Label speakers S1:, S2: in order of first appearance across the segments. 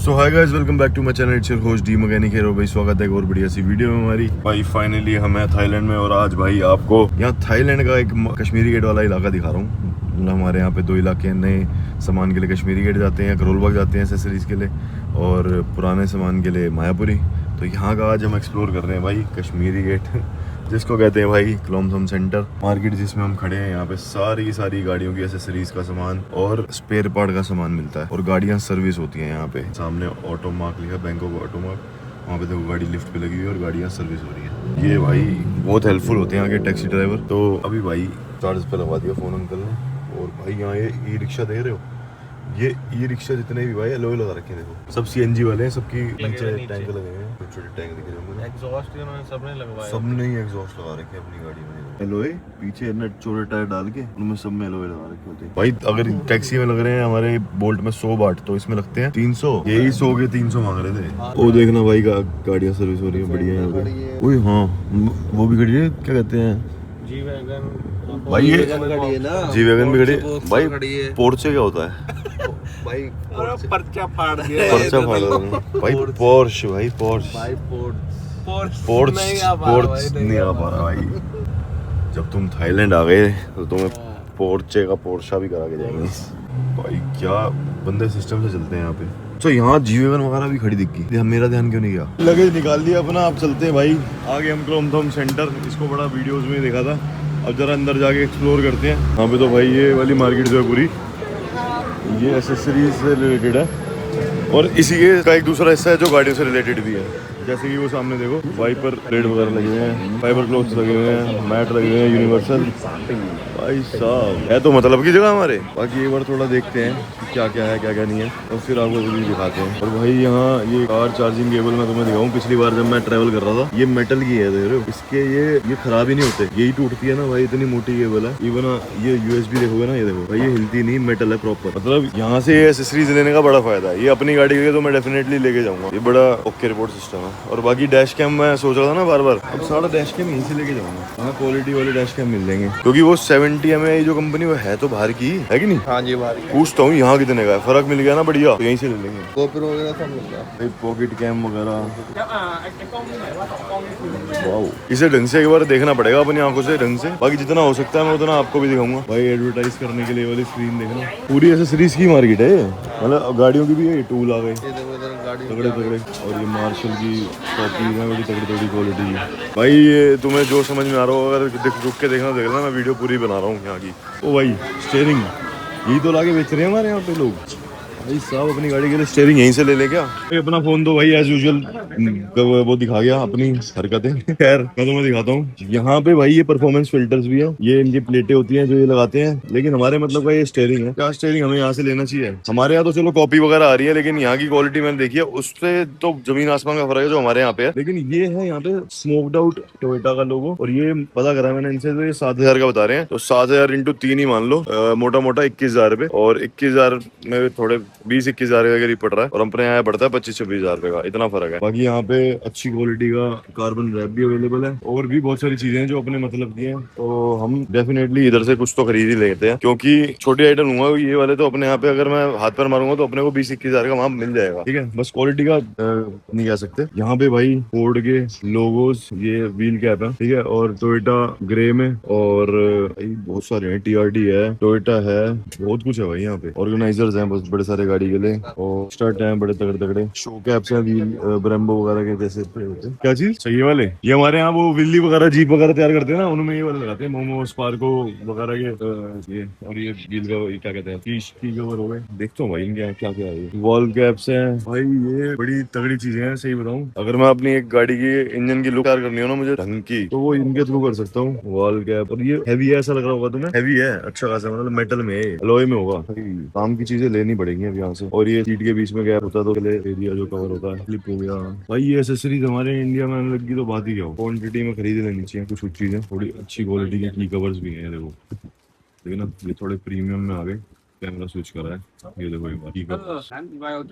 S1: So hi guys, welcome back to my channel. It's your host D mechanic है। भाई स्वागत है एक और बढ़िया सी वीडियो में हमारी। भाई फाइनली हम हैं थाईलैंड में और आज भाई आपको यहाँ थाईलैंड का एक कश्मीरी गेट वाला इलाका दिखा रहा हूँ। मतलब हमारे यहाँ पे दो इलाके हैं, नए सामान के लिए कश्मीरी गेट जाते हैं, करोल बाग जाते हैं एसेसरीज के लिए, और पुराने सामान के लिए मायापुरी। तो यहाँ का आज हम एक्सप्लोर कर रहे हैं भाई कश्मीरी गेट जिसको कहते हैं भाई क्लोमसम सेंटर मार्केट, जिसमें हम खड़े हैं। यहाँ पे सारी गाड़ियों की एसेसरीज का सामान और स्पेयर पार्ट का सामान मिलता है और गाड़ियाँ सर्विस होती हैं यहाँ पे। सामने ऑटो मार्क लिखा, बैंकॉक ऑटो मार्क, वहाँ पे देखो गाड़ी लिफ्ट पे लगी हुई है और गाड़ियाँ सर्विस हो रही है। ये भाई बहुत हेल्पफुल होते हैं यहाँ के टैक्सी ड्राइवर। तो अभी भाई चार्ज पे लगवा दिया फ़ोन अंकल ने। और भाई यहाँ ये ई रिक्शा दे रहे हो, ये ई रिक्शा जितने भी भाई एलोए लगा रखे हैं, देखो सब सीएनजी वाले हैं, सबकी नीचे टैंक लगे हैं, छोटे छोटे टैंक दिख रहे हैं।
S2: एग्जॉस्ट इन्होंने सबने लगवाया,
S1: सबने ही एग्जॉस्ट लगा रखे हैं अपनी गाड़ी में। एलोए पीछे नेट छोटे टायर डाल के उनमें सब में एलोए लगा रखे होते हैं भाई। अगर टैक्सी में लग रहे हैं हमारे बोल्ट में 100 बाट, तो इसमें लगते हैं 300। यही 100 के 300 मांग रहे थे। वो देखना भाई गाड़ियाँ सर्विस हो रही है बढ़िया यहाँ पे। ओए हाँ, वो भी खड़ी है, क्या कहते हैं,
S2: जी वैगन
S1: भाई। ये
S2: खड़ी है ना,
S1: जी वैगन भी खड़ी है भाई। पोर्चे क्या होता है
S2: भाई? पर्चा फाड़ दिया,
S1: पर्चा फाड़ दिया भाई। पोर्श भाई, पोर्श
S2: भाई
S1: पोर्च नहीं आ पा रहा भाई। जब तुम थाईलैंड आ गए तो तुम्हें पोर्चे का पोर्शा भी करा के जाएंगे भाई। क्या बंदे सिस्टम से चलते हैं यहाँ पे। तो यहाँ जीवेगन वगैरह भी खड़ी दिख गई, मेरा ध्यान क्यों नहीं गया। लगेज निकाल दिया अपना, आप चलते हैं भाई आगे। हम क्लोमसम सेंटर, इसको बड़ा वीडियोस में देखा था, अब जरा अंदर जाके एक्सप्लोर करते हैं। यहाँ पे तो भाई ये वाली मार्केट जो है पूरी ये एसेसरीज से रिलेटेड है, और इसी का एक दूसरा हिस्सा है जो गाड़ियों से रिलेटेड भी है। जैसे कि वो सामने देखो वाइपर प्लेट वगैरह लगे हुए हैं, फाइबर क्लॉथ्स लगे हुए हैं, मैट लगे हुए हैं, यूनिवर्सल भाई साहब है तो मतलब की जगह हमारे। बाकी एक बार थोड़ा देखते हैं कि क्या क्या है क्या क्या नहीं है, और फिर आपको भी दिखाते हैं। और भाई यहाँ ये कार चार्जिंग केबल मैं तुम्हें दिखाऊँ, पिछली बार जब मैं ट्रैवल कर रहा था, ये मेटल की है, देख रहे हो, इसके ये खराब ही नहीं होते, यही टूटती है ना भाई, इतनी मोटी केबल है। इवन ये यूएसबी देखोगे ना, ये देखो भाई, ये हिलती नहीं, मेटल है प्रॉपर। मतलब यहाँ से एसेसरीज लेने का बड़ा फायदा है। ये अपनी गाड़ी के तो मैं डेफिनेटली लेके जाऊंगा, ये बड़ा ओके रिपोर्ट सिस्टम है। और बाकी डैश कैम मैं सोच रहा था ना बार बार, अब सारा डैश कैम यहीं से लेके जाऊंगा। यहाँ क्वालिटी वाले डैश कैम मिल जाएंगे, क्योंकि वो 70 mAh जो कंपनी वो है तो बाहर की है कि नहीं।
S2: हाँ जी, बाहर
S1: पूछता हूँ यहाँ कितने का है, फर्क मिल गया ना बढ़िया, तो यहीं से ले लेंगे।
S2: गोप्रो वगैरह सब मिल रहा है,
S1: पॉकेट कैम वगैरह। वाओ, इसे ढंग से एक बार देखना पड़ेगा अपनी आंखों से ढंग से। बाकी जितना हो सकता है मैं उतना आपको भी दिखाऊंगा भाई। एडवर्टाइज करने के लिए वाली स्क्रीन देखना, पूरी एसेसरीज की मार्केट है, मतलब गाड़ियों की भी है। टूल आ गए तगड़े तगड़े, और ये मार्शल की कॉपीज है बड़ी तगड़ी तगड़ी क्वालिटी की भाई। ये तुम्हें जो समझ में आ रहा हो, अगर रुक के देखना मैं वीडियो पूरी बना रहा हूँ यहाँ की। ओ भाई स्टीयरिंग यही तो लाके बेच रहे हैं हमारे यहाँ पे लोग भाई साहब। अपनी गाड़ी के लिए स्टीयरिंग यहीं से ले ले क्या। अपना फोन तो भाई एज यूजुअल वो दिखा गया अपनी हरकतें। खैर मैं तुम्हें दिखाता हूँ यहाँ पे भाई, ये परफॉर्मेंस फिल्टर्स भी है, ये इनकी प्लेटें होती हैं जो ये लगाते हैं। लेकिन हमारे मतलब का ये स्टीयरिंग है, क्या स्टीयरिंग हमें यहाँ से लेना चाहिए। हमारे यहाँ तो चलो कॉपी वगैरह आ रही है, लेकिन यहाँ की क्वालिटी मैंने देखी है, उससे तो जमीन आसमान का फर्क है जो हमारे यहाँ पे है। लेकिन ये है यहाँ पे स्मोक्ड आउट टोयोटा का लोगो, और ये पता करा मैंने इनसे, तो ये 7,000 का बता रहे हैं। तो 7,000 × 3 ही मान लो, मोटा मोटा 21,000 रुपए, और 21,000 में थोड़े 20-21,000 का करीब पड़ रहा है, और अपने यहाँ पड़ता है 25-26,000 रुपए का, इतना फर्क है। बाकी यहाँ पे अच्छी क्वालिटी का कार्बन रैप भी अवेलेबल है, और भी बहुत सारी चीजें हैं जो अपने मतलब की हैं। तो हम डेफिनेटली इधर से कुछ तो खरीद ही लेते हैं, क्योंकि छोटी आइटम लूंगा ये वाले तो अपने यहाँ पे अगर मैं हाथ पर मारूंगा तो अपने को 20-21,000 का वहाँ मिल जाएगा। ठीक है, बस क्वालिटी का नहीं कह सकते। यहाँ पे भाई फोर्ड के लोगोस, ये व्हील कैप है, ठीक है, और टोयोटा ग्रे में, और बहुत सारे हैं, TRD है, टोयोटा है, बहुत कुछ है भाई यहाँ पे। ऑर्गेनाइजर्स हैं बस बड़े सारे गाड़ी के लिए, और स्टड हैं बड़े तगड़े तगड़े, शो कैप्स हैं, व्हील ब्रेम्बो वगैरह के जैसे होते हैं। क्या चीज चाहिए वाले, ये हमारे यहाँ वो विल्ली वगैरह जीप वगैरह तैयार करते हैं ना, उनमें ये वाले लगाते हैं, मोमो स्पार्को वगैरह के। ये और ये व्हील का क्या कहते हैं, की कवर हो गए। देखता हूँ भाई इनके क्या क्या है। वॉल कैप्स हैं भाई, ये बड़ी तगड़ी चीजें हैं। सही बताऊं, अगर मैं अपनी एक गाड़ी की इंजन की लुक तैयार करनी हो ना मुझे ढंग की, तो वो इनके थ्रू कर सकता हूँ। वॉल कैप, और ये हैवी है, ऐसा लग रहा होगा तुम्हें, हैवी है अच्छा खासा, मतलब मेटल में है, अलॉय में होगा। काम की चीजें लेनी पड़ेंगी अब यहाँ से। और ये सीट के बीच में गैप होता है तो एरिया जो कवर होता है स्लिप हो गया भाई। ये एसेसरीज हमारे इंडिया में आने लगी तो बात ही क्या हो, क्वांटिटी में खरीद लेनी चाहिए कुछ चीजें, थोड़ी अच्छी क्वालिटी की कवर्स भी हैं। देखो देखना, ये थोड़े प्रीमियम में आ गए, कैमरा स्विच करा है, ये देखो एक बार ठीक है।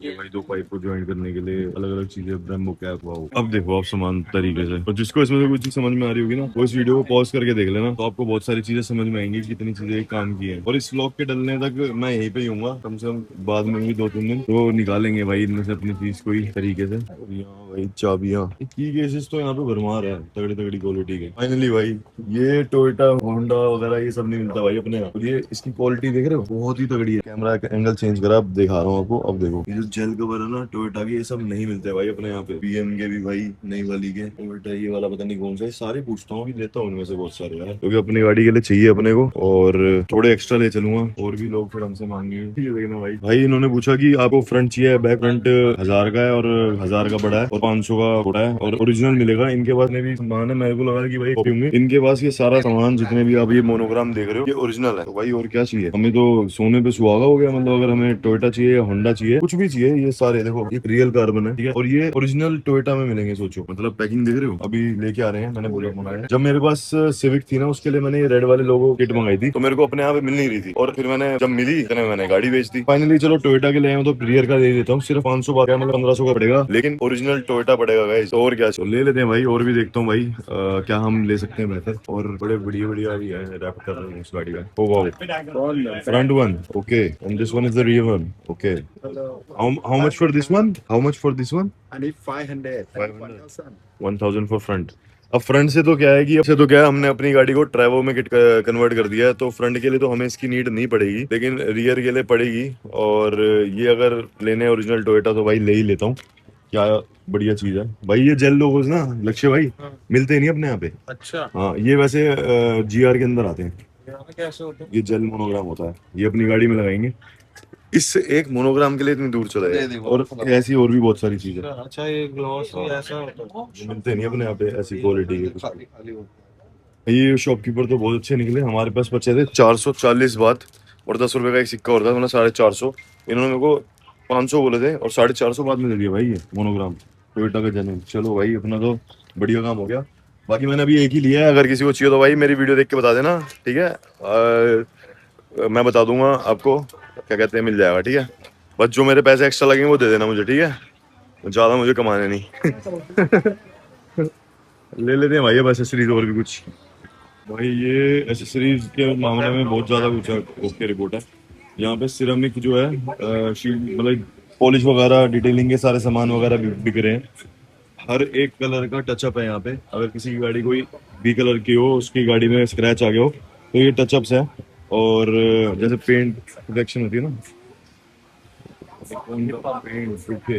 S1: ये भाई दो पाइप को ज्वाइन करने के लिए अलग अलग चीजें ब्रेम्बो कैप। वाओ, अब देखो आप समान तरीके से। और जिसको इसमें से कोई चीज समझ में आ रही होगी ना, वो इस वीडियो को पॉज करके देख लेना, तो आपको बहुत सारी चीजें समझ में आएंगी, कितनी चीजें काम की है। और इस व्लॉग के डलने तक मैं यहीं पे ही हूँ, कम से कम बाद में भी 2-3 दिन तो निकालेंगे भाई इनमें से अपनी चीज कोई तरीके से। और यहाँ भाई चाबियां की केसेस तो यहाँ पे भरमार है, तगड़ी तगड़ी क्वालिटी के। फाइनली भाई ये टोयोटा होंडा वगैरह ये सब नहीं मिलता भाई अपने यहाँ। और ये इसकी क्वालिटी देख रहे हो, बहुत ही तगड़ी है। कैमरा का एंगल चेंज करा, अब दिखा रहा हूँ आपको। अब देखो ये जो जेल कवर है ना टोयोटा के, ये सब नहीं मिलते भाई अपने यहाँ पे। बीएम के भी भाई, नई वाली के, टोयोटा ये वाला पता नहीं कौन सा है, सारे पूछता हूँ, लेता हूँ उनमें से बहुत सारे यार, क्योंकि अपनी गाड़ी के लिए चाहिए अपने को। और थोड़े एक्स्ट्रा ले चलूंगा, और भी लोग फिर हमसे मांगेंगे। ये देखना भाई, भाई इन्होंने पूछा कि आपको फ्रंट चाहिए, बैक फ्रंट 1000 का है, और 1000 का बड़ा है, और 500 का छोटा है, और ओरिजिनल मिलेगा। इनके पास में भी सामान है, मेरे को लगा कि भाई कॉपी होंगे। इनके पास ये सारा सामान जितने भी आप ये मोनोग्राम देख रहे हो, ये ओरिजिनल है। तो भाई और क्या चाहिए हमें, तो सोने पे सुहागा हो गया। मतलब अगर हमें टोयोटा चाहिए या होंडा चाहिए, कुछ भी चाहिए, ये सारे देखो, ये रियल कार्बन है, ठीक है, और ये ओरिजिनल टोयोटा में मिलेंगे। सोचो, मतलब पैकिंग देख रहे हो, अभी लेके आ रहे हैं, मैंने बोला मंगाया। जब मेरे पास सिविक थी ना, उसके लिए मैंने ये रेड वाले लोगो किट मंगाई थी, तो मेरे को अपने यहाँ पे मिल नहीं रही थी, और फिर मैंने जब मिली तो मैंने गाड़ी बेच दी। फाइनली चलो टोयोटा के लिए आया हूं, तो रियर का दे देता हूँ। सिर्फ 500 बात है, मतलब 1500 का पड़ेगा, लेकिन ओरिजिनल टोयोटा पड़ेगा गाइस। तो और क्या, तो ले लेते हैं भाई। और भी देखता हूँ भाई क्या हम ले सकते हैं बेहतर। और बड़े बढ़िया बढ़िया भी है, रैप कर रहे हैं उस गाड़ी का। Oh wow, front one, okay, and this one is the rear one, okay. How much for this one, how much for this one?
S2: I need 500.
S1: 1000 for front. अब फ्रंट से तो क्या है कि, अब से तो क्या है, हमने अपनी गाड़ी को ट्रेवो में कन्वर्ट कर दिया है, तो फ्रंट के लिए तो हमें इसकी नीड नहीं पड़ेगी, लेकिन रियर के लिए पड़ेगी। और ये अगर लेने ओरिजिनल टोयोटा तो भाई ले ही लेता हूँ, क्या बढ़िया चीज है भाई। ये जेल लोगोस ना लक्ष्य भाई, मिलते नहीं अपने यहाँ पे।
S2: अच्छा,
S1: हाँ, ये वैसे जीआर के अंदर आते हैं।
S2: यहाँ पे कैसे होते हैं?
S1: ये जेल मोनोग्राम होता है, ये अपनी गाड़ी में लगाएंगे। इससे एक मोनोग्राम के लिए इतनी दूर चला है, और ऐसी और भी बहुत सारी चीजें
S2: अच्छा, ये ग्लॉस भी ऐसा होता है?
S1: मिलते नहीं अपने यहाँ पे ऐसी क्वालिटी के।
S2: खाली खाली होता
S1: ये शॉपकीपर तो बहुत अच्छे निकले। हमारे पास बचे थे 440 बात, और 10 रुपए का एक सिक्का होता है, मतलब 450। इन्होंने मेरे को 500 बोले थे, और 450 बाद में दे दिया भाई ये मोनोग्राम टोयोटा का जन्म। चलो भाई, अपना तो बढ़िया काम हो गया। बाकी मैंने अभी एक ही लिया है, अगर किसी को चाहिए तो भाई मेरी वीडियो देख के बता देना, ठीक है। मैं बता दूंगा आपको, क्या कहते हैं, मिल जाएगा, ठीक है। बस जो मेरे पैसे एक्स्ट्रा लगेंगे वो दे देना मुझे, ठीक है, ज़्यादा मुझे कमाने नहीं। ले लेते हैं भाई अब एसेसरीज और भी कुछ। भाई ये एसेसरीज के मामले में बहुत ज़्यादा कुछ ओके रिपोर्ट है। यहाँ पे सिरेमिक जो है शीट, मतलब पॉलिश वगैरह, डिटेलिंग के सारे सामान वगैरह बिक रहे हैं। हर एक कलर का टचअप है यहाँ पे। अगर किसी की गाड़ी कोई बी कलर की हो, उसकी गाड़ी में स्क्रैच आ गया हो, तो ये टचअप्स है। और जैसे पेंट प्रोटेक्शन होती है ना, पेंट ओके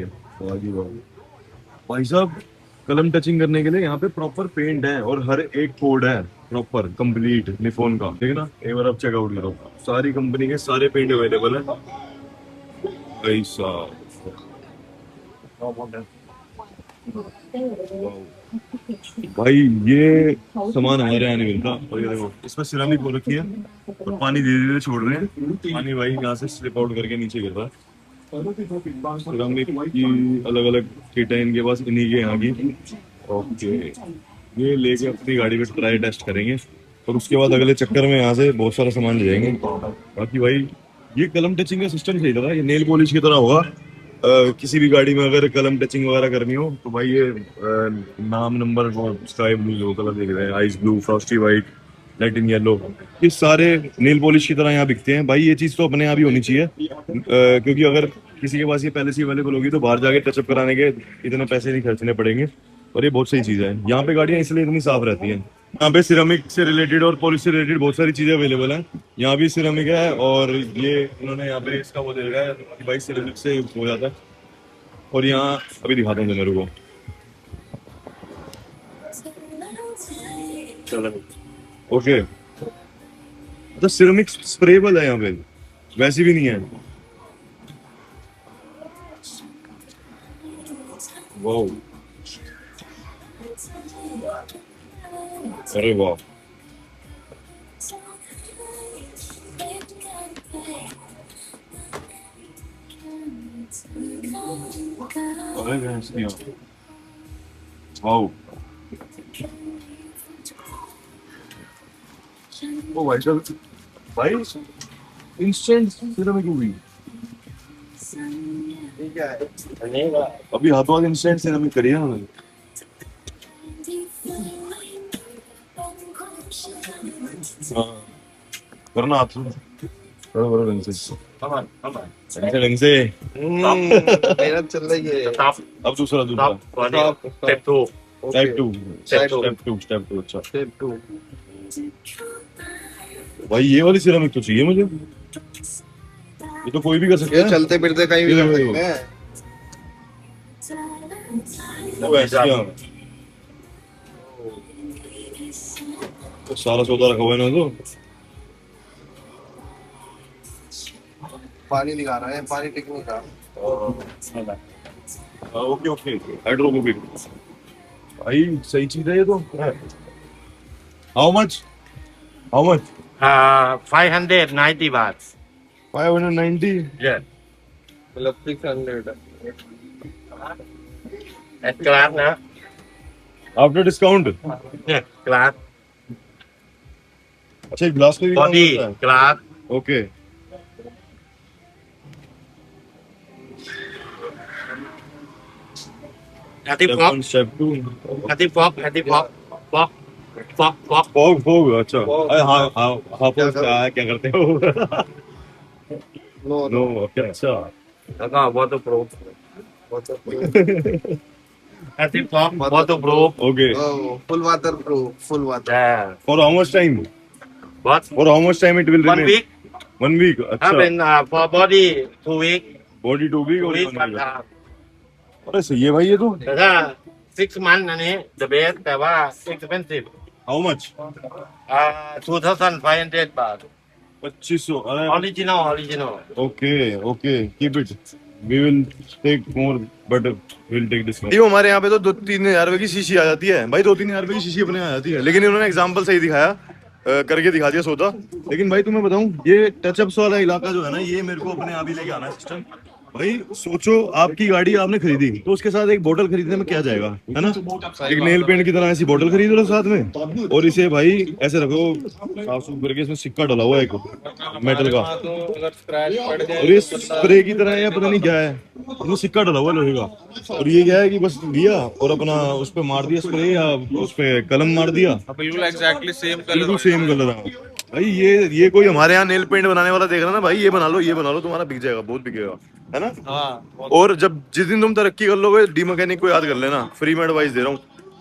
S1: भाई साहब, कलम टचिंग करने के लिए यहाँ पे प्रॉपर पेंट है, और हर एक कोड है प्रॉपर कंप्लीट निफॉन का, ठीक है ना। एक बार आप चेकआउट करो, सारी कंपनी के सारे पेंट अवेलेबल है भाई साहब। भाई ये सामान हमारे यहाँ नहीं मिलता। और ये देखो, इसमें सिरामिक हो रखी है, और पानी धीरे धीरे छोड़ रहे हैं। पानी भाई यहाँ से स्लिप आउट करके नीचे गिर रहा है। सिरामिक की अलग अलग किट है इनके पास, इन्हीं के यहाँ की। ओके, ये लेके अपनी गाड़ी पे ट्राई टेस्ट करेंगे, और उसके बाद अगले चक्कर में यहाँ से बहुत सारा सामान ले जाएंगे। बाकी भाई ये कलम टचिंग का सिस्टम सही लगा, ये नेल पॉलिश की तरह होगा। किसी भी गाड़ी में अगर कलम टचिंग वगैरह करनी हो तो भाई ये नाम नंबर, स्काई ब्लू जो कलर देख रहे हैं, ice blue, Frosty white, Latin yellow, ये सारे नेल पॉलिश की तरह यहाँ बिकते हैं भाई। ये चीज़ तो अपने यहाँ भी होनी चाहिए, क्योंकि अगर किसी के पास ये पहले से अवेलेबल होगी तो बाहर जाके टचअप कराने के इतने पैसे नहीं खर्चने पड़ेंगे। और ये बहुत सही चीज़ है, यहाँ पे गाड़ियाँ इसलिए इतनी साफ रहती हैं। यहाँ पे सिरेमिक से रिलेटेड और पॉलिश से रिलेटेड बहुत सारी चीज़ें अवेलेबल हैं। यहाँ भी सिरेमिक है, और ये इन्होंने यहाँ पे इसका वो दे रखा है कि भाई सिरेमिक से हो जाता है। और यहाँ अभी दिखाता हूँ मेरे को, चलो ओके, तो सिरेमिक स्प्रेबल है यहाँ पे, वैसी भी नहीं है। वाह, अरे वाह, अरे भैंस की आँख। वाह, ओ भाई साहब, भाई इंस्टेंट सिरेमिक हुई
S2: ठीक है
S1: अभी हाथों हाथ इंस्टेंट सिरेमिक करी है उन्होंने हाँ करना हाथ से करो करो ढंग से ढंग से
S2: मेहनत चल रही है
S1: अब दूसरा दूसरा
S2: step two
S1: step two
S2: Step two.
S1: Step two अच्छा
S2: स्टेप टू
S1: भाई ये वाली सिरेमिक तो चाहिए मुझे ये तो कोई भी कर सकता
S2: ये
S1: है
S2: चलते फिरते कहीं भी
S1: ये
S2: कर
S1: देखो,
S2: सकते हैं
S1: वो ऐसे क्या तो सारा सौदा रखा हुआ है ना तो
S2: पानी दिखा रहा है पानी टिकने का
S1: ओके ओके हाइड्रोफोबिक भाई सही चीज है ये तो हाउ मच
S3: 590 baht.
S1: 590
S3: Yeah.
S2: मतलब 600
S3: At glass now.
S1: After discount
S3: Yeah, glass.
S1: अच्छा एक ग्लास का भी
S3: Body, glass.
S1: Okay
S3: Hati pop,
S1: step 2
S3: hati pop, hati pop. Pop, pop, pop.
S1: Fog fog अच्छा
S2: Fog.
S1: अरे हाँ हाँ हाँ
S2: क्या
S1: क्या करते हो
S2: नो
S1: नो ओके अच्छा
S3: แล้วก็ waterproof. Hati pop, waterproof.
S1: Okay
S2: full waterproof full water
S3: Yeah.
S1: For how much time
S3: What?
S1: For how much time it will
S3: 1 week.
S1: 1 week
S3: ถ้า
S1: अच्छा
S3: เป็น for body 2 week.
S1: Body 2 week
S3: 2
S1: और
S3: week
S1: 1
S3: one
S1: week
S3: time.
S1: अरे सही है भाई ये तो
S3: แต่ถ้า 6 month อันนี้ the best แต่ว่า expensive.
S1: How much
S3: 2,500 baht.
S1: 2500 अरे
S3: Original.
S1: Okay okay keep it we will take more but will take discount ये हमारे यहाँ पे तो 2-3 हजार रुपए की शीशी आ जाती है भाई 2-3 हजार रुपए की शीशी अपने आ जाती है लेकिन इन्होंने एग्जांपल सही दिखाया करके दिखा दिया सौदा लेकिन भाई तुम्हें बताऊं ये टचअप्स वाला इलाका जो है ना ये मेरे को अपने आप ही लेके आना है सिस्टम भाई सोचो आपकी गाड़ी आपने खरीदी तो उसके साथ एक बोतल खरीदने में क्या जाएगा है ना एक नेल पेंट की तरह ऐसी बोतल खरीद लो साथ में और इसे भाई ऐसे रखो साफ सुथरा करके इसमें सिक्का डला हुआ है एक मेटल का
S2: तो अगर स्क्रैच पड़ जाए
S1: और ये स्प्रे की तरह है या पता नहीं क्या है इसमें सिक्का डला हुआ है लोहे का और ये क्या है कि बस लिया और अपना उस पे मार दिया स्प्रे या उस पे कलम मार दिया
S2: बिल्कुल एग्जैक्टली सेम
S1: बिल्कुल सेम कलर है भाई ये कोई हमारे यहाँ नेल पेंट बनाने वाला देख रहा ना भाई ये बना लो तुम्हारा बिक जाएगा बहुत बिकेगा है ना
S2: हाँ
S1: और जब जिस दिन तुम तरक्की कर लोगे डी मैकेनिक को याद कर लेना फ्री में एडवाइस दे रहा हूँ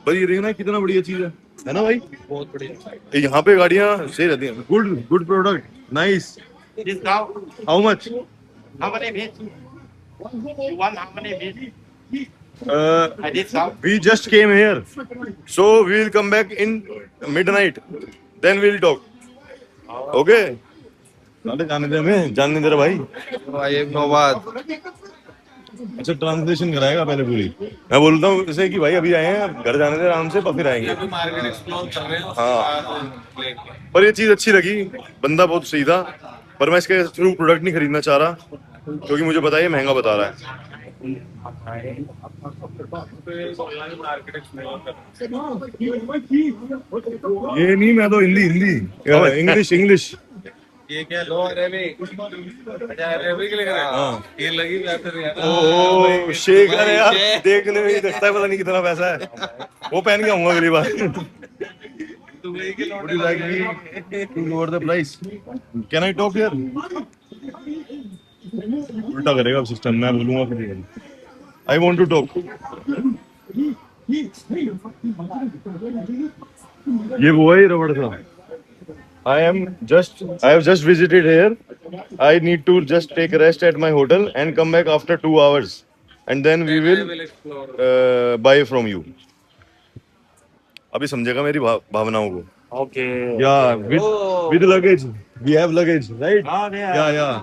S1: भाई ये देखना कितना बढ़िया चीज है ना भाई
S2: बहुत बढ़िया
S1: यहाँ पे गाड़ियाँ सही रहती हैं good product nice
S3: Discount.
S1: How much
S3: How many piece? You want how many piece? I discount.
S1: we just came here so we will come back in midnight then we will talk okay जाने दे हमें जानने दे रहा भाई
S2: भाई एक नौबाद
S1: अच्छा translation कराएगा पहले पूरी मैं बोलता हूँ जैसे कि भाई अभी आए हैं घर जाने दे आराम से फिर आएंगे
S2: मार्केट एक्सप्लोर कर रहे हैं
S1: हाँ पर ये चीज अच्छी लगी बंदा बहुत सही था पर मैं इसके थ्रू प्रोडक्ट नहीं खरीदना चाह रहा क्योंकि मुझे पता है ये महंगा बता रहा है
S2: मार्केट एक्सप्लोर कर
S1: ये नहीं मैं तो हिंदी इंग्लिश
S2: ये क्या लो अरेबिक अच्छा अरेबिक लिख रहे
S1: हाँ।
S2: हैं ये लगी बेहतर है
S1: ओ शेख अरे यार देखने में ही लगता है पता नहीं कितना पैसा है वो पहन के आऊंगा अगली बार
S2: दुबई के
S1: Would you like me to lower the price? Can I talk here? उल्टा करेगा सिस्टम मैं बोलूंगा फिर I want to talk. ये वो है रबड़ था. I have just visited here. I need to just take a rest at my hotel and come back after 2 hours, and then we will buy from you. अभी समझेगा मेरी भावनाओं को.
S3: Okay.
S1: Yeah, with luggage. We have luggage, right?
S3: Oh, yeah.
S1: Yeah.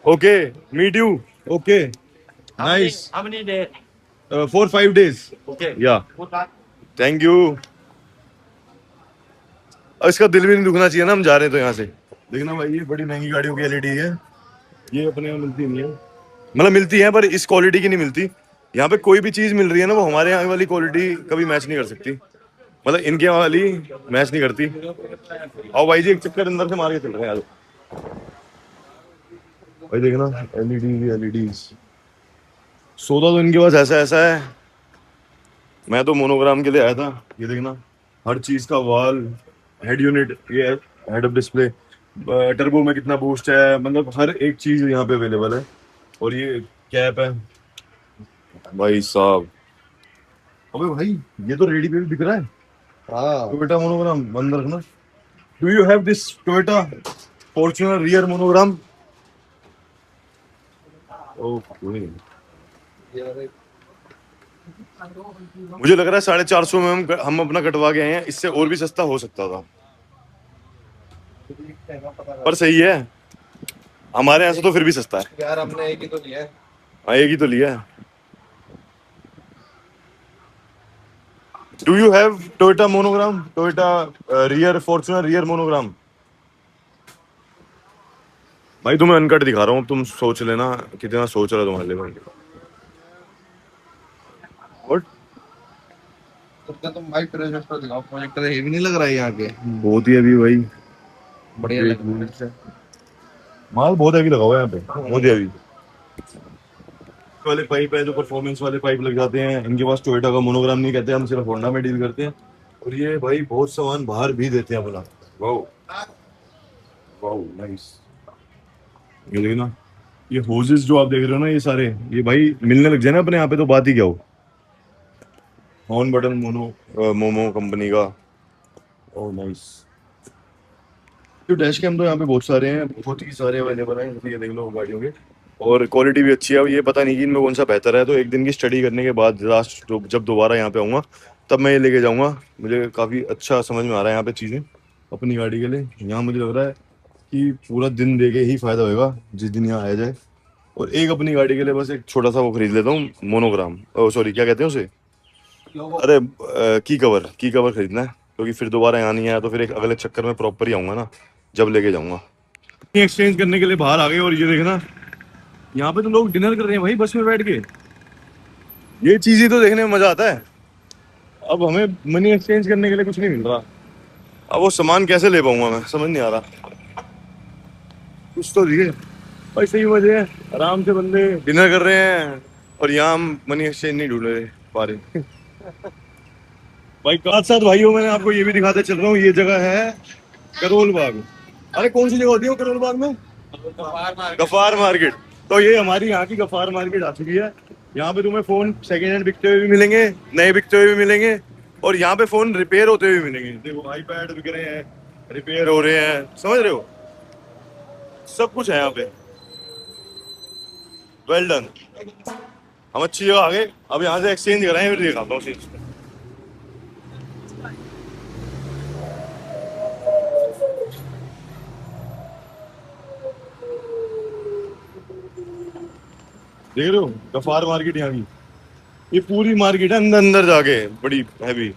S1: Okay, meet you. Okay, nice.
S3: How many days?
S1: 4-5 days.
S3: Okay.
S1: Yeah,
S3: Good luck.
S1: thank you. अब इसका दिल भी नहीं दुखना चाहिए ना हम जा रहे हैं तो यहाँ से. देखना भाई ये बड़ी महंगी गाड़ियों की एलईडी है. ये अपने यहाँ मिलती नहीं है. मतलब मिलती है पर इस क्वालिटी की नहीं मिलती. यहाँ पे कोई भी चीज मिल रही है ना वो हमारे यहाँ वाली क्वालिटी कभी मैच नहीं कर सकती. मतलब इनके यहाँ वाली मैच नहीं करती. और भाई जी एक चक्कर अंदर से मार के चल रहे हैं यार. भाई देखना एलईडीज। सौदा तो इनके पास ऐसा ऐसा है। मैं तो मोनोग्राम के लिए आया था। ये देखना, हर चीज का वाल, हेड यूनिट, ये हेड अप डिस्प्ले, टर्बो में कितना बूस्ट है, मतलब हर एक चीज यहाँ पे अवेलेबल है। और ये कैप है भाई साहब। अबे भाई, ये तो रेडी पे भी दिख रहा है।
S3: हाँ
S1: टोयोटा मोनोग्राम बंद रखना। Do you have this Toyota Fortuner rear monogram? Okay. मुझे लग रहा है 450 में हम अपना कटवा के आए हैं, इससे और भी सस्ता हो सकता था, पर सही है। हमारे यहाँ से तो फिर भी सस्ता है।
S3: यार, हमने एक ही तो लिया है।
S1: हाँ, एक ही तो लिया है। Do you have Toyota monogram, Toyota rear Fortuner rear monogram? भाई तुम्हें अनकट दिखा रहा हूँ, तुम सोच लेना कितना सोच रहा तुम्हारे लिए भाई। और
S3: उसका तुम भाई प्रोजेक्टर दिखाओ, प्रोजेक्टर हेवी नहीं लग रहा है यहाँ के?
S1: बहुत ही अभी भाई,
S3: बढ़िया लग रहा है।
S1: माल बहुत हैवी लगा हुआ है यहाँ पे, बहुत ही हैवी वाले पाइप है, जो परफॉर्मेंस वाले पाइप लग जाते हैं। इनके पास टोयोटा का मोनोग्राम नहीं कहते, हम सिर्फ होंडा में डील करते हैं। और ये भाई बहुत सामान बाहर भी देते हैं अपना। Wow wow nice. ये देखना, ये होजेस जो आप देख रहे हो ना, ये सारे, ये भाई मिलने लग जाए ना अपने यहाँ पे तो बात ही क्या हो। हॉर्न बटन मोमो कंपनी का। Oh nice. जो डैश कैम तो यहाँ पे बहुत सारे हैं, बहुत ही सारे अवेलेबल हैं, ये देख लो गाड़ियों के। और क्वालिटी भी अच्छी है। अब ये पता नहीं कि इनमें कौन सा बेहतर है, तो एक दिन की स्टडी करने के बाद लास्ट जब दोबारा यहाँ पे आऊँगा तब मैं ये लेके जाऊँगा। मुझे काफ़ी अच्छा समझ में आ रहा है यहाँ पे चीज़ें अपनी गाड़ी के लिए। यहाँ मुझे लग रहा है कि पूरा दिन दे के ही फ़ायदा होगा जिस दिन यहाँ आया जाए। और एक अपनी गाड़ी के लिए बस एक छोटा सा वो खरीद लेता हूँ, मोनोग्राम, सॉरी क्या कहते हैं उसे, अरे की कवर खरीदना है, क्योंकि फिर दोबारा यहाँ नहीं आया तो फिर एक अगले चक्कर में प्रॉपर ही आऊँगा ना, जब लेके जाऊँगा। एक्सचेंज करने के लिए बाहर आ गए। और ये देखना, यहाँ पे तो लोग डिनर कर रहे हैं भाई बस में बैठ के। ये चीज ही तो देखने में मजा आता है। अब हमें मनी एक्सचेंज करने के लिए कुछ नहीं मिल रहा, अब वो सामान कैसे ले पाऊंगा मैं, समझ नहीं आ रहा। कुछ तो दिए भाई, सही मजे है, आराम से बंदे डिनर कर रहे हैं और यहाँ हम मनी एक्सचेंज नहीं ढूंढ रहे पा रहे। भाई साथ साथ भाइयों, मैं आपको ये भी दिखाते चल रहा हूँ, ये जगह है करोल बाग। अरे कौन सी जगह होती है वो करोल बाग में? गफार मार्केट। तो ये हमारी यहाँ की गफार मार्केट आ चुकी है। यहाँ पे तुम्हें फोन सेकेंड हैंड बिकते हुए भी मिलेंगे, नए बिकते हुए भी मिलेंगे, और यहाँ पे फोन रिपेयर होते हुए भी मिलेंगे। देखो आईपैड बिक रहे हैं, रिपेयर हो रहे हैं, समझ रहे हो, सब कुछ है यहाँ पे। Well done. हम अच्छी जगह आ गए, अब यहाँ से एक्सचेंज कराएं फिर दिखाता हूँ चीज। देख रहे हो गफार मार्केट यहाँ की, ये पूरी मार्केट है अंदर अंदर जाके, बड़ी हैवी।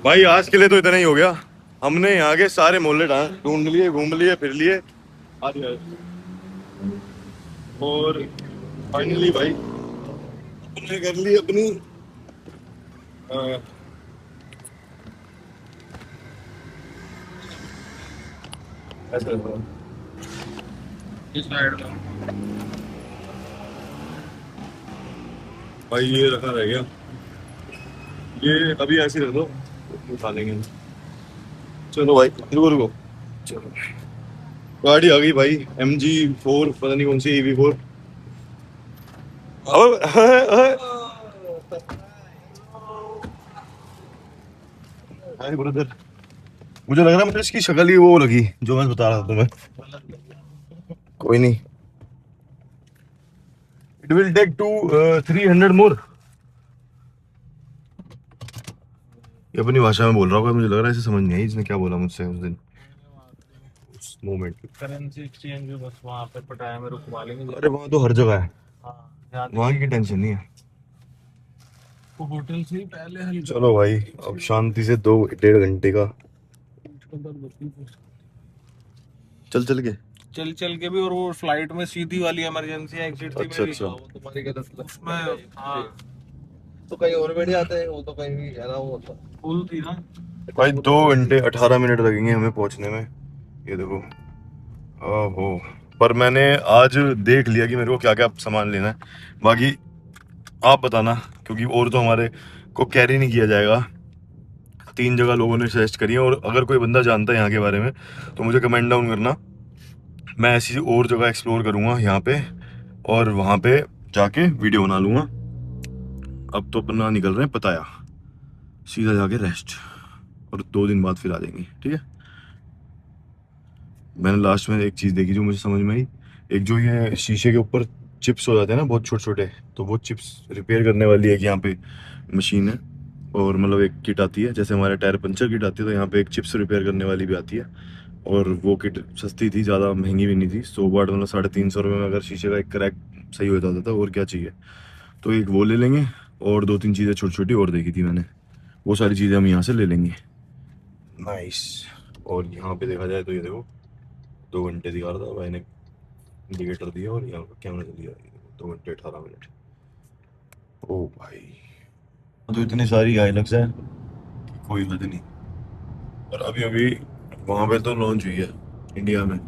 S1: भाई आज के लिए तो इतना ही हो गया। हमने यहाँ के सारे मोहल्ले ढूंढ लिए, घूम लिए, फिर लिए, और फाइनली भाई हमने कर ली अपनी ऐसा भाई ये रखा रह गया, ये अभी ऐसे रख दो, उठा लेंगे। चलो भाई रुको रुको, चलो गाड़ी आ गई भाई, MG4, पता नहीं कौन सी EV4। हाय ब्रदर, मुझे लग रहा है मुझे इसकी शक्ल ही वो लगी जो मैं बता रहा था तुम्हें। कोई नहीं, इट विल टेक 300 मोर। ये अपनी भाषा में बोल रहा होगा, मुझे लग रहा है इसे समझ नहीं आई इसने क्या बोला मुझसे उस दिन, उस मोमेंट।
S2: करेंसी एक्सचेंज भी बस वहाँ पे पटाया में रुकवा लेंगे।
S1: अरे वहाँ तो हर जगह है,
S2: हाँ,
S1: वहाँ की टेंशन नहीं है।
S2: तो होटल से ही पहले हम
S1: चलो भाई अब शांति से 2-1.5 घंटे का चल चल के,
S2: चल चल के भी, और वो फ्लाइट में सीधी वाली इमरजेंसी एग्जिट थी
S1: अच्छा
S2: मेरी,
S1: अच्छा।
S3: वो तुम्हारी गलत लग।
S2: उसमें हाँ
S3: तो कहीं और बैठ जाते हैं, वो तो कहीं भी है ना, वो तो
S2: फुल थी ना।
S1: भाई 2 घंटे 18 मिनट लगेंगे हमें पहुंचने में ये देखो। ओहो, पर मैंने आज देख लिया कि मेरे को क्या क्या सामान लेना है। बाकी आप बताना, क्योंकि और तो हमारे को कैरी नहीं किया जाएगा। 3 जगह लोगों ने सजेस्ट करी है, और अगर कोई बंदा जानता है यहाँ के बारे में तो मुझे कमेंट डाउन करना। मैं ऐसी और जगह एक्सप्लोर करूँगा यहाँ पे, और वहाँ पे जाके वीडियो बना लूँगा। अब तो अपना निकल रहे हैं पताया, सीधा जाके रेस्ट, और 2 दिन बाद फिर आ जाएंगे, ठीक है। मैंने लास्ट में एक चीज़ देखी जो मुझे समझ में आई। एक जो ये शीशे के ऊपर चिप्स हो जाते हैं ना बहुत छोटे छोटे, तो वो चिप्स रिपेयर करने वाली एक यहाँ पे मशीन है। और मतलब एक किट आती है, जैसे हमारे टायर पंचर किट आती है, तो यहाँ पे एक चिप्स रिपेयर करने वाली भी आती है। और वो किट सस्ती थी, ज़्यादा महंगी भी नहीं थी। 100 वाट मतलब 350 रुपये में अगर शीशे का एक क्रैक सही हो जाता था, और क्या चाहिए। तो एक वो ले लेंगे, और 2-3 चीज़ें छोटी छोटी और देखी थी मैंने, वो सारी चीज़ें हम यहाँ से ले लेंगे। नाइस। और यहाँ पे देखा जाए तो ये देखो 2 घंटे दिखा रहा था भाई ने, इंडिकेटर दिया, और यहाँ का कैमरा चल गया 2 घंटे 18 मिनट। ओ भाई, तो इतनी सारी हाइलक्स है कोई हद नहीं। और अभी अभी वहाँ पे तो लॉन्च हुई है इंडिया में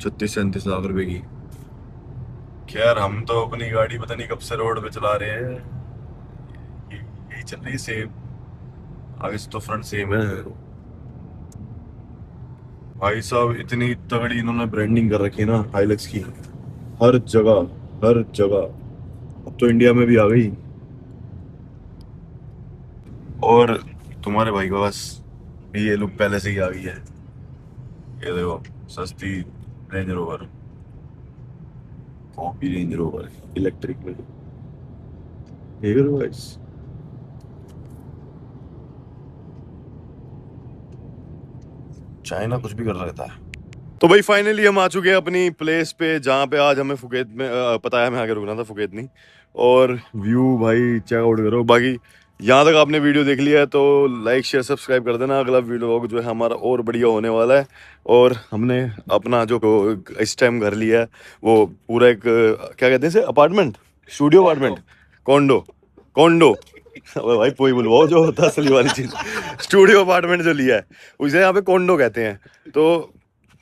S1: 36-37 लाख रुपए की। खैर हम तो अपनी गाड़ी पता नहीं कब से रोड पे चला रहे हैं, यही चल रही है सेम, आगे से तो फ्रंट सेम है। भाई साहब इतनी तगड़ी इन्होंने ब्रांडिंग कर रखी है ना हाइलक्स की, हर जगह हर जगह। अब तो इंडिया में भी आ गई। और तुम्हारे भाई के पास भी ये लुक पहले से ही आ गई है। ये देखो सस्ती range rover, copy range rover electric में। ये करो गाइस, चाइना कुछ भी कर रहता है। तो भाई फाइनली हम आ चुके हैं अपनी प्लेस पे, जहाँ पे आज हमें फुकेत में पताया में आके रुकना था, फुकेत नहीं। और व्यू भाई चेकआउट करो। बाकी यहाँ तक आपने वीडियो देख लिया है तो लाइक शेयर सब्सक्राइब कर देना। अगला वीडियो जो है हमारा और बढ़िया होने वाला है। और हमने अपना जो इस टाइम घर लिया है वो पूरा एक क्या कहते हैं इसे, apartment, studio apartment, condor condor भाई कोई बुलवाओ जो होता है असली वाली चीज़। स्टूडियो अपार्टमेंट जो लिया है उसे यहाँ पे कॉन्डो कहते हैं। तो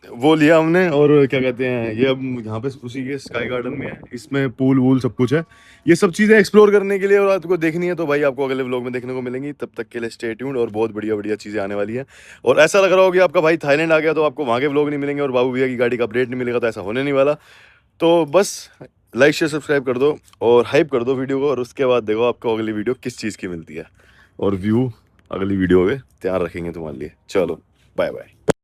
S1: वो लिया हमने, और क्या कहते हैं ये अब यहाँ पे उसी के स्काई गार्डन में है। इसमें पूल वूल सब कुछ है। ये सब चीज़ें एक्सप्लोर करने के लिए और आपको देखनी है तो भाई आपको अगले व्लॉग में देखने को मिलेंगी। तब तक के लिए स्टे ट्यून्ड, और बहुत बढ़िया बढ़िया चीज़ें आने वाली है। और ऐसा लग रहा हो कि आपका भाई थाईलैंड आ गया तो आपको वहाँ के व्लॉग नहीं मिलेंगे और बाबू भैया की गाड़ी का अपडेट नहीं मिलेगा, तो ऐसा होने नहीं वाला। तो बस लाइक शेयर सब्सक्राइब कर दो और हाइप कर दो वीडियो को, और उसके बाद देखो आपको अगली वीडियो किस चीज़ की मिलती है। और व्यू अगली वीडियो में तैयार रखेंगे तुम्हारे लिए। चलो बाय बाय।